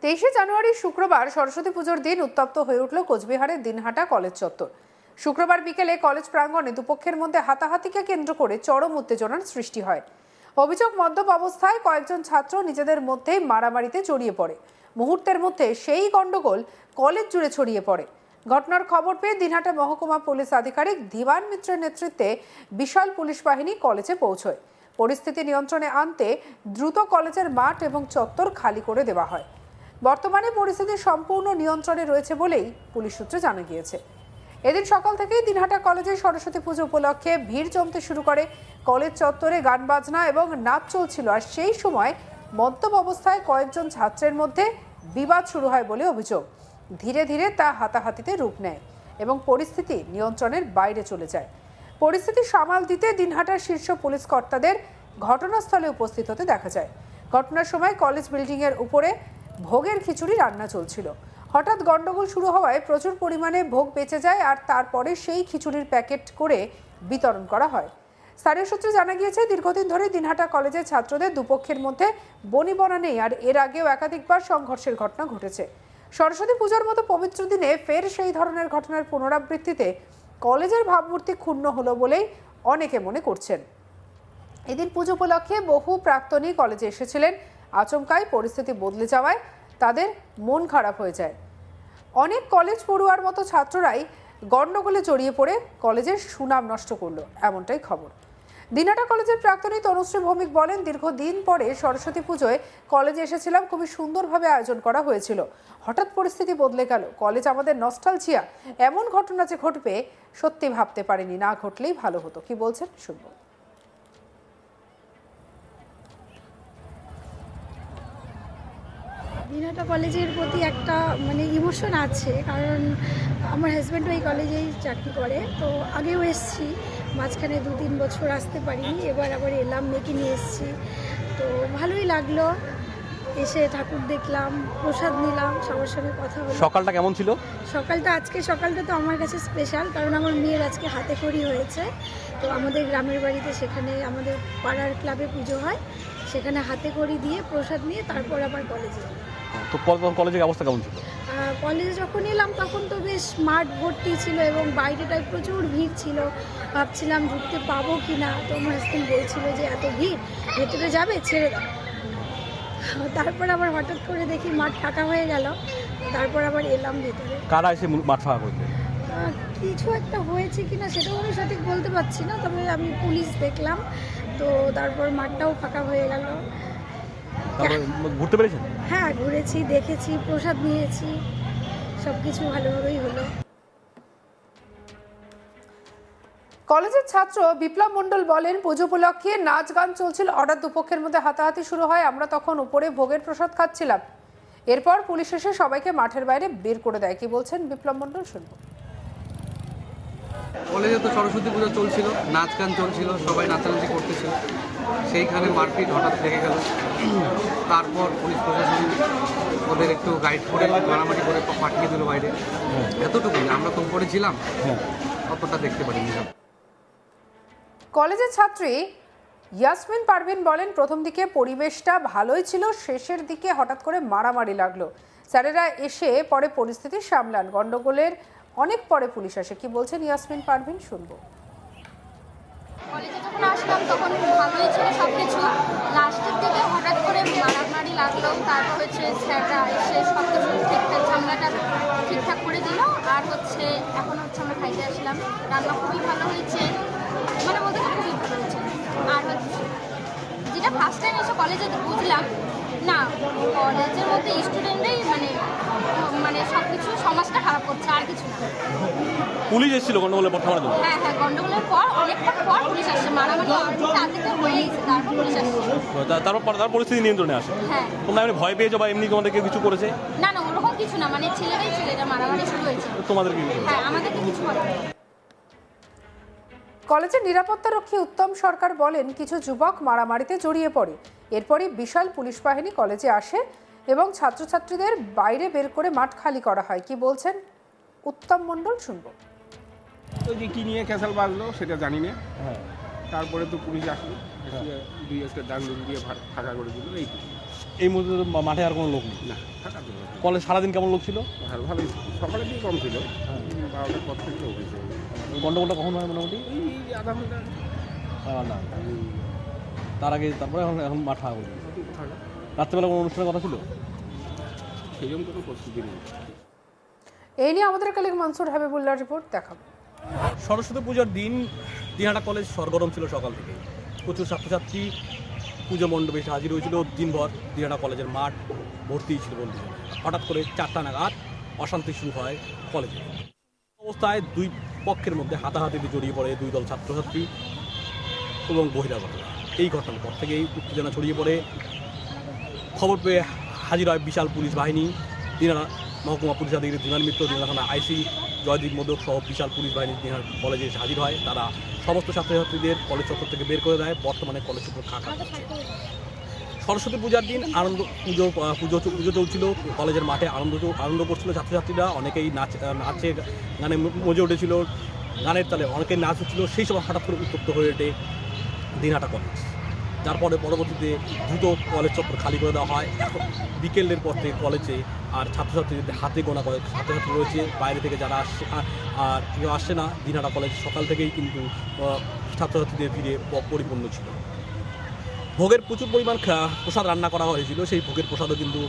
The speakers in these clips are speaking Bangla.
23শে জানুয়ারি শুক্রবার সরস্বতী পুজোর দিন উত্তপ্ত হয়ে উঠল কোচবিহারের দিনহাটা কলেজ চত্বর। শুক্রবার বিকেলে কলেজ প্রাঙ্গণে দুপক্ষের মধ্যে হাতাহাতিকে কেন্দ্র করে চরম উত্তেজনার সৃষ্টি হয়। অভিযোগ, মদ্যপ অবস্থায় কয়েকজন ছাত্র নিজেদের মধ্যেই মারামারিতে জড়িয়ে পড়ে। মুহূর্তের মধ্যে সেই গন্ডগোল কলেজ জুড়ে ছড়িয়ে পড়ে। ঘটনার খবর পেয়ে দিনহাটা মহকুমা পুলিশ আধিকারিক ধীমান মিত্রের নেতৃত্বে বিশাল পুলিশ বাহিনী কলেজে পৌঁছয়। পরিস্থিতি নিয়ন্ত্রণে আনতে দ্রুত কলেজের মাঠ এবং চত্বর খালি করে দেওয়া হয়। বর্তমানে পরিস্থিতি সম্পূর্ণ নিয়ন্ত্রণে রয়েছে বলেই পুলিশ সূত্রে জানা গিয়েছে। এদিন সকাল থেকেই দিনহাটা কলেজে সরস্বতী পুজো উপলক্ষে ভিড় জমতে শুরু করে। কলেজ চত্বরে গান বাজনা এবং নাচ চলছিল, আর সেই সময় মদ্যপ অবস্থায় কয়েকজন ছাত্রের মধ্যে বিবাদ শুরু হয় বলে অভিযোগ। ধীরে ধীরে তা হাতাহাতিতে রূপ নেয় এবং পরিস্থিতি নিয়ন্ত্রণের বাইরে চলে যায়। পরিস্থিতি সামাল দিতে দিনহাটার শীর্ষ পুলিশ কর্তাদের ঘটনাস্থলে উপস্থিত হতে দেখা যায়। ঘটনার সময় কলেজ বিল্ডিংয়ের উপরে ভোগের খিচুড়ি রান্না চলছিল। হঠাৎ গন্ডগোল শুরু হওয়ায় প্রচুর পরিমাণে ভোগ বেঁচে যায়, আর তারপরে সেই খিচুড়ির প্যাকেট করে বিতরণ করা হয়। স্থানীয় সূত্রে জানা গিয়েছে, দীর্ঘদিন ধরে দিনহাটা কলেজের ছাত্রদের দুপক্ষের মধ্যে বনিবনা নেই, আর এর আগেও একাধিকবার সংঘর্ষের ঘটনা ঘটেছে। সরস্বতী পূজার মতো পবিত্র দিনে ফের সেই ধরনের ঘটনার পুনরাবৃত্তিতে কলেজের ভাবমূর্তি ক্ষুণ্ণ হলো বলেই অনেকে মনে করছেন। এদিন পুজো উপলক্ষে বহু প্রাক্তনী কলেজে এসেছিলেন। আচমকাই পরিস্থিতি বদলে যাওয়ায় তাদের মন খারাপ হয়ে যায়। অনেক কলেজ পড়ুয়ার মতো ছাত্ররাই গণ্ডগোলে জড়িয়ে পড়ে কলেজের সুনাম নষ্ট করলো, এমনটাই খবর। দিনহাটা কলেজের প্রাক্তনী তনুশ্রী ভৌমিক বলেন, দীর্ঘদিন পরে সরস্বতী পুজোয় কলেজে এসেছিলাম, খুবই সুন্দরভাবে আয়োজন করা হয়েছিল। হঠাৎ পরিস্থিতি বদলে গেল। কলেজ আমাদের নস্টালজিয়া। এমন ঘটনা যে ঘটবে সত্যি ভাবতে পারিনি, না ঘটলেই ভালো হতো। কি বলছেন শুনবো। দিনহাটা কলেজের প্রতি একটা ইমোশন আছে, কারণ আমার হাজব্যান্ডও এই কলেজেই চাকরি করে। তো আগেও এসেছি, মাঝখানে 2-3 বছর আসতে পারিনি, এবার আবার এলাম, মেয়েকে নিয়ে এসেছি। তো ভালোই লাগলো, এসে ঠাকুর দেখলাম, প্রসাদ নিলাম, সবার সঙ্গে কথা হলো। সকালটা কেমন ছিল? আজকে সকালটা তো আমার কাছে স্পেশাল, কারণ আমার মেয়ের আজকে হাতে খড়ি হয়েছে। তো আমাদের গ্রামের বাড়িতে, সেখানে আমাদের পাড়ার ক্লাবে পুজো হয়, সেখানে হাতে খড়ি দিয়ে প্রসাদ নিয়ে তারপর আবার কলেজে। তো কলেজের অবস্থা কেমন ছিল? কলেজে যখন এলাম তখন তো বেশ মাঠ ভর্তি ছিল এবং বাইরেটায় প্রচুর ভিড় ছিল। ভাবছিলাম ঢুকতে পাবো কি না, তো আমার হাজব্যান্ড বলছিল যে এত ভিড়, ভেতরে যাবে, ছেড়ে দাও। তারপর আবার হঠাৎ করে দেখি মাঠ ফাঁকা হয়ে গেল, তারপর আবার এলাম ভেতরে। কারা এসে মাঠ ফাঁকা করবে? কিছু একটা হয়েছে কিনা সেটাও আমি সঠিক বলতে পারছি না, তবে আমি পুলিশ দেখলাম। তো তারপর মাঠটাও ফাঁকা হয়ে গেল। ঘুরতে পেরেছেন? হ্যাঁ, ঘুরেছি, দেখেছি, প্রসাদ নিয়েছি, সব কিছু ভালোভাবেই হলো। কলেজের ছাত্র বিপ্লব মণ্ডল বলেন, পুজো উপলক্ষে নাচ গান চলছিল, হঠাৎ দুপক্ষের মধ্যে হাতাহাতি শুরু হয়। আমরা তখন উপরে ভোগের প্রসাদ খাচ্ছিলাম। এরপর পুলিশ এসে সবাইকে মাঠের বাইরে বের করে দেয়। কি বলছেন বিপ্লব মণ্ডল শুনবো। কলেজে তো সরস্বতী পুজো চলছিল, নাচ গান চলছিল, সবাই নাচানাচি করতেছিল, সেইখানে মারপিট হঠাৎ লেগে গেল। তারপর পুলিশ প্রশাসন ওদের একটু গাইড করে মারামারি করে পাঠিয়ে দিল বাইরে। এতটুকুই, আমরা তো উপরে ছিলাম, অতটা দেখতে পারিনি। কলেজের ছাত্রী ইয়াসমিন পারভিন বলেন, প্রথম দিকে পরিবেশটা ভালোই ছিল, শেষের দিকে হঠাৎ করে মারামারি লাগলো। স্যারেরা এসে পরে পরিস্থিতি সামলান। গন্ডগোলের অনেক পরে পুলিশ আসে। কি বলছেন ইয়াসমিন পারভিন শুনবো। কলেজে যখন আসলাম তখন ভালোই ছিল সব কিছু, লাস্টের দিকে হঠাৎ করে মারামারি লাগলো। তারপর স্যাররা এসে সব কিছু ঠিকঠাক ঝামেলাটা ঠিকঠাক করে দিল। আর এখন আমরা খাইতে আসলাম, রান্না খুবই ভালো হয়েছে, বলতে খুবই ভালো হয়েছে। আর যেটা ফার্স্ট টাইম এসে কলেজে বুঝলাম, না কলেজের মধ্যে স্টুডেন্টরাই সব কিছু সমাজটা খারাপ করছে, আর কিছু না। পুলিশ এসেছিল গন্ডগোলের পর থামার জন্য? হ্যাঁ, গন্ডগোলের পর অনেকক্ষণ পর পুলিশ আসছে। মারামারি আগে তো হয়ে গেছে, তারপর পুলিশ আসছে। তারপর পরিস্থিতি নিয়ন্ত্রণে আসে। হ্যাঁ। তোমরা ভয় পেয়েছো বা এমনি তোমাদেরকে কিছু করেছে? না, ওরকম কিছু না, ছেলেরা মারামারি শুরু হয়েছে। তোমাদের কি? হ্যাঁ, আমাদেরকে কিছু বলে। কলেজের নিরাপত্তারক্ষী উত্তম সরকার বলেন, কিছু যুবক মারামারিতে জড়িয়ে পড়ে। এরপরই বিশাল পুলিশ বাহিনী কলেজে আসে এবং ছাত্রছাত্রীদের বাইরে বের করে মাঠ খালি করা হয়। কি বলছেন উত্তম মণ্ডল শুনবো। ওই যে কি নিয়ে ক্যাসাল বাজলো সেটা জানি না। তারপরে তো পুলিশ আসলো, দুই একটা দাগ দিয়ে ফাঁকা করে দিল, এইটুকু। এই মুহূর্তে তো মাঠে আর কোনো লোক নেই। না থাকা তো কলেজ সারাদিন কেমন লোক ছিল? ভালোই সকালের দিকে কম ছিল, 12টার পর থেকে লোক হয়েছে। গন্ডগোলটা কখন হয় মোটামুটি? এই আধা ঘন্টা না, তার আগে তারপরে এখন মাঠ ফাঁকা করে দিয়েছে। রাত্রেবেলা কোনো অনুষ্ঠানের কথা ছিল? সেরকম কোনো প্রস্তুতি নেই। এই নিয়ে আমাদের কলিগ মনসুর হাবিবুল্লাহ রিপোর্ট দেখাবো। সরস্বতী পুজোর দিন দিনহাটা কলেজ সরগরম ছিল সকাল থেকে। প্রচুর ছাত্রছাত্রী পুজো মণ্ডপে এসে হাজির হয়েছিল। দিনভর দিনহাটা কলেজের মাঠ ভর্তি ছিল বন্ধুজন। হঠাৎ করে 4টা নাগাদ অশান্তি শুরু হয় কলেজে। অবস্থায় দুই পক্ষের মধ্যে হাতাহাতিতে জড়িয়ে পড়ে দুই দল ছাত্রছাত্রী এবং বহিরাগতরা। এই ঘটনার পর থেকেই উত্তেজনা ছড়িয়ে পড়ে। খবর পেয়ে হাজির হয় বিশাল পুলিশ বাহিনী। দিনহাটা মহকুমা পুলিশ আধিকারিক বিমান মিত্র, দিনহাটা থানা আইসি জয়দীপ মোদক সহ বিশাল পুলিশ বাহিনী দিনহাটা কলেজে এসে হাজির হয়। তারা সমস্ত ছাত্রছাত্রীদের কলেজ চত্বর থেকে বের করে দেয়। বর্তমানে কলেজ চত্বর ফাঁকা হচ্ছে। সরস্বতী পূজার দিন পুজো চলছিল কলেজের মাঠে। আনন্দ করছিল ছাত্রছাত্রীরা। অনেকেই নাচে গানে মজে উঠেছিল, গানের তালে অনেকেই নাচ হচ্ছিল। সেই সময় হঠাৎ করে উত্তপ্ত হয়ে ওঠে দিনহাটা কলেজ, যার পরে পরবর্তীতে দ্রুত কলেজ চত্বর খালি করে দেওয়া হয়। এখন বিকেলের পর থেকে কলেজে আর ছাত্রছাত্রীদের হাতে গোনা ছাত্রছাত্রী রয়েছে। বাইরে থেকে যারা আসছে আর কেউ আসছে না। দিনহাটা কলেজ সকাল থেকেই কিন্তু ছাত্রছাত্রীদের ভিড়ে পরিপূর্ণ ছিল। ভোগের প্রচুর পরিমাণ প্রসাদ রান্না করা হয়েছিল। সেই ভোগের প্রসাদও কিন্তু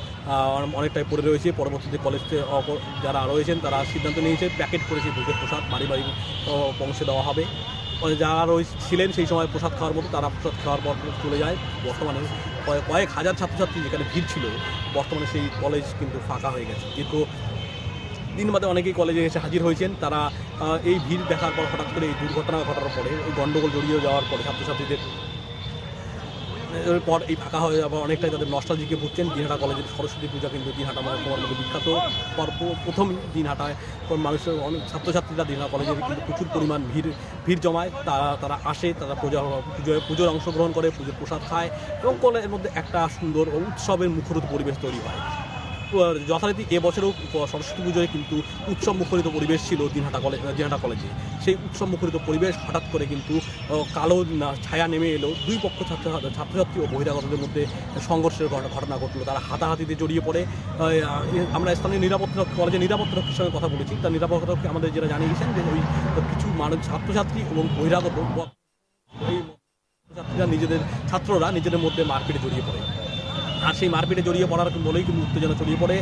অনেকটাই পড়ে রয়েছে। পরবর্তীতে কলেজে যারা রয়েছেন তারা সিদ্ধান্ত নিয়েছে প্যাকেট করে সেই ভোগের প্রসাদ বাড়ি বাড়ি পৌঁছে দেওয়া হবে। যারা ছিলেন সেই সময় প্রসাদ খাওয়ার মতো তারা প্রসাদ খাওয়ার পর চলে যায়। বর্তমানে কয়েক হাজার ছাত্রছাত্রী যেখানে ভিড় ছিল, বর্তমানে সেই কলেজ কিন্তু ফাঁকা হয়ে গেছে। কিন্তু দিন বাদে অনেকেই কলেজে এসে হাজির হয়েছেন। তারা এই ভিড় দেখার পর হঠাৎ করে এই দুর্ঘটনা ঘটার পরে, এই গণ্ডগোল জড়িয়ে যাওয়ার পরে ছাত্রছাত্রীদের পর এই ফাঁকা হয়ে যাওয়ার অনেকটাই তাদের নস্টালজিকে ভুগছেন। দিনহাটা কলেজের সরস্বতী পূজা কিন্তু দিনহাটা মহকুমার মধ্যে বিখ্যাত। প্রথম দিনহাটায় মানুষের অনেক ছাত্রছাত্রীরা দিনহাটা কলেজে কিন্তু প্রচুর পরিমাণ ভিড় জমায়। তারা আসে, তারা পুজোর অংশগ্রহণ করে, পুজোর প্রসাদ খায় এবং কলেজের মধ্যে একটা সুন্দর ও উৎসবের মুখরিত পরিবেশ তৈরি হয়। যথারীতি এবছরেও সরস্বতী পুজোয় কিন্তু উৎসব মুখরিত পরিবেশ ছিল দিনহাটা কলেজে। সেই উৎসব মুখরিত পরিবেশ হঠাৎ করে কিন্তু কালো ছায়া নেমে এলো। দুই পক্ষ ছাত্রছাত্রী ও বহিরাগতদের মধ্যে সংঘর্ষের ঘটনা ঘটলো। তারা হাতাহাতিতে জড়িয়ে পড়ে। আমরা স্থানীয় কলেজের নিরাপত্তারক্ষীর সঙ্গে কথা বলেছি। তার নিরাপত্তারক্ষী আমাদের যেটা জানিয়েছেন যে ওই কিছু ছাত্রছাত্রী এবং বহিরাগত এই ছাত্ররা নিজেদের মধ্যে মারপিটে জড়িয়ে পড়ে। আর সেই মারপিটে জড়িয়ে পড়ার বলেই কিন্তু উত্তেজনা ছড়িয়ে পড়ে।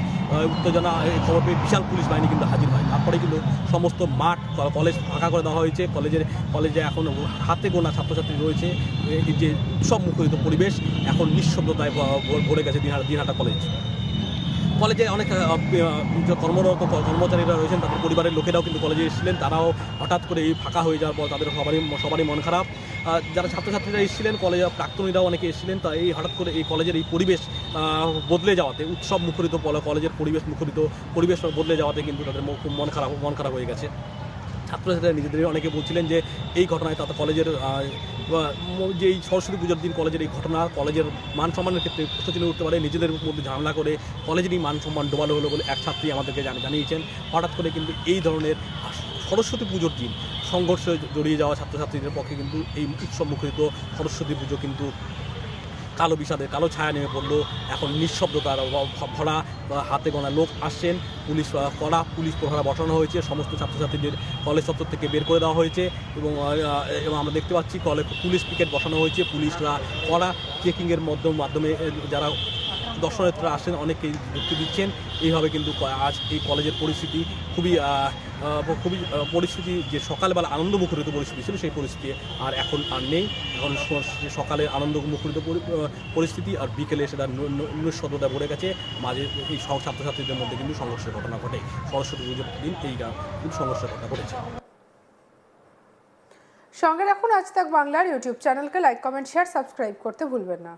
খবর পেয়ে বিশাল পুলিশ বাহিনী কিন্তু হাজির হয়। তারপরে কিন্তু সমস্ত মাঠ কলেজ ফাঁকা করে দেওয়া হয়েছে। কলেজে এখন হাতে গোনা ছাত্রছাত্রী রয়েছে। এই যে উৎসব মুখরিত পরিবেশ এখন নিঃশব্দতায় ভরে গেছে দিনহাটা কলেজে অনেক কর্মরত কর্মচারীরা রয়েছেন, তাদের পরিবারের লোকেরাও কিন্তু কলেজে এসেছিলেন। তারাও হঠাৎ করে এই ফাঁকা হয়ে যাওয়ার পর তাদের সবারই মন খারাপ। যারা ছাত্রছাত্রীরা এসেছিলেন, কলেজে প্রাক্তনীরাও অনেকে এসেছিলেন। তা এই হঠাৎ করে এই কলেজের এই পরিবেশ বদলে যাওয়াতে, উৎসব মুখরিত কলেজের পরিবেশ বদলে যাওয়াতে কিন্তু তাদের খুব মন খারাপ হয়ে গেছে। ছাত্রছাত্রীরা নিজেদের অনেকে বলছিলেন যে এই ঘটনায় তাতে কলেজের যে এই সরস্বতী পুজোর দিন কলেজের এই ঘটনা কলেজের মান সম্মানের ক্ষেত্রে প্রশ্ন চিহ্ন উঠতে পারে। নিজেদের মধ্যে ঝামেলা করে কলেজেরই মান সম্মান ডোবালো হলো বলে এক ছাত্রী আমাদেরকে জানিয়েছেন। হঠাৎ করে কিন্তু এই ধরনের সরস্বতী পুজোর দিন সংঘর্ষে জড়িয়ে যাওয়া ছাত্রছাত্রীদের পক্ষে কিন্তু এই উৎসব মুখরিত সরস্বতী পুজো কিন্তু কালো বিষাদের কালো ছায়া নেমে পড়লো। এখন নিঃশব্দতার ভরা, হাতে গোনা লোক আসছেন। পুলিশ প্রহরা বসানো হয়েছে। সমস্ত ছাত্রছাত্রীদের কলেজ চত্বর থেকে বের করে দেওয়া হয়েছে এবং আমরা দেখতে পাচ্ছি পুলিশ পিকেট বসানো হয়েছে। পুলিশরা কড়া চেকিংয়ের মাধ্যমে যারা দর্শনার্থীরা আসেন অনেকেই যুক্তি দিচ্ছেন। এইভাবে কিন্তু আজ এই কলেজের পরিস্থিতি খুবই পরিস্থিতি যে সকালবেলা আনন্দ মুখরিত পরিস্থিতি ছিল সেই পরিস্থিতি আর এখন আর নেই। এখন সকালে আনন্দ মুখরিত পরিস্থিতি আর বিকেলে সেটা নিঃশব্দতায় ভরে গেছে। মাঝে এই ছাত্রছাত্রীদের মধ্যে কিন্তু সংঘর্ষের ঘটনা ঘটে। সরস্বতী পুজোর দিন এই কিন্তু সংঘর্ষের ঘটনা ঘটেছে। সঙ্গে রাখুন আজ তাক বাংলার ইউটিউব চ্যানেলকে লাইক, কমেন্ট, শেয়ার, সাবস্ক্রাইব করতে ভুলবেন না।